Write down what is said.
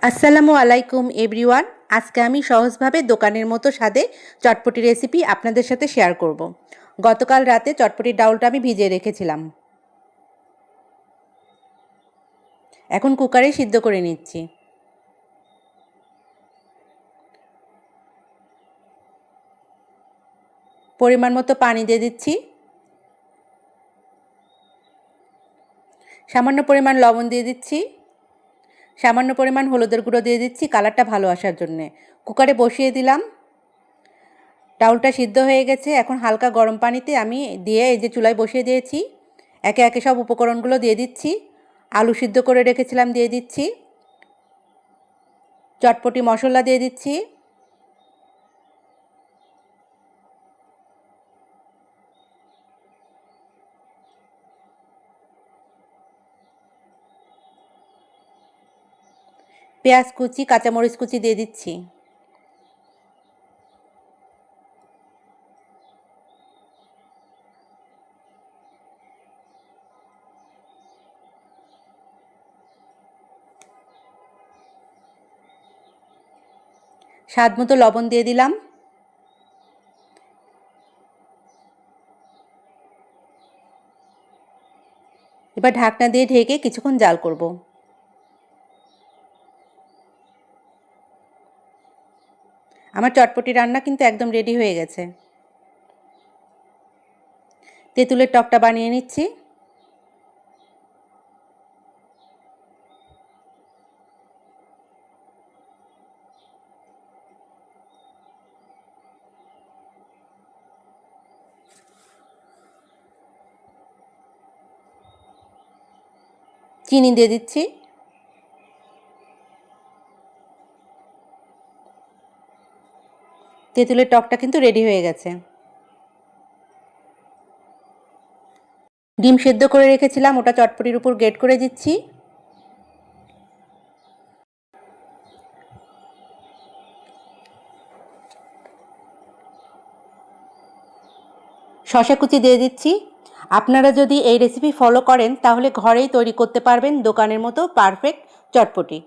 আসসালামু আলাইকুম এভরিওয়ান। আজকে আমি সহজভাবে দোকানের মতো স্বাদে চটপটি রেসিপি আপনাদের সাথে শেয়ার করব। গতকাল রাতে চটপটির ডাউলটা আমি ভিজিয়ে রেখেছিলাম। এখন কুকারে সিদ্ধ করে নিচ্ছি। পরিমাণ মতো পানি দিয়ে দিচ্ছি। সামান্য পরিমাণ লবণ দিয়ে দিচ্ছি। সামান্য পরিমাণ হলুদের গুঁড়ো দিয়ে দিচ্ছি কালারটা ভালো আসার জন্যে। কুকারে বসিয়ে দিলাম। ডাউলটা সিদ্ধ হয়ে গেছে। এখন হালকা গরম পানিতে আমি দিয়ে এই যে চুলায় বসিয়ে দিয়েছি। একে একে সব উপকরণগুলো দিয়ে দিচ্ছি। আলু সিদ্ধ করে রেখেছিলাম দিয়ে দিচ্ছি। চটপটি মশলা দিয়ে দিচ্ছি। পেঁয়াজ কুচি, কাঁচামরিচ কুচি দিয়ে দিচ্ছি। স্বাদ মতো লবণ দিয়ে দিলাম। এবার ঢাকনা দিয়ে ঢেকে কিছুক্ষণ জাল করব। আমার চটপটি রান্না কিন্তু একদম রেডি হয়ে গেছে। তেঁতুলের টকটা বানিয়ে নিচ্ছি। চিনি দিয়ে দিচ্ছি। তেঁতুলের টকটা কিন্তু রেডি হয়ে গেছে। ডিম সেদ্ধ করে রেখেছিলাম, ওটা চটপটির উপর গ্রেট করে দিচ্ছি। শসা কুচি দিয়ে দিচ্ছি। আপনারা যদি এই রেসিপি ফলো করেন তাহলে ঘরেই তৈরি করতে পারবেন দোকানের মতো পারফেক্ট চটপটি।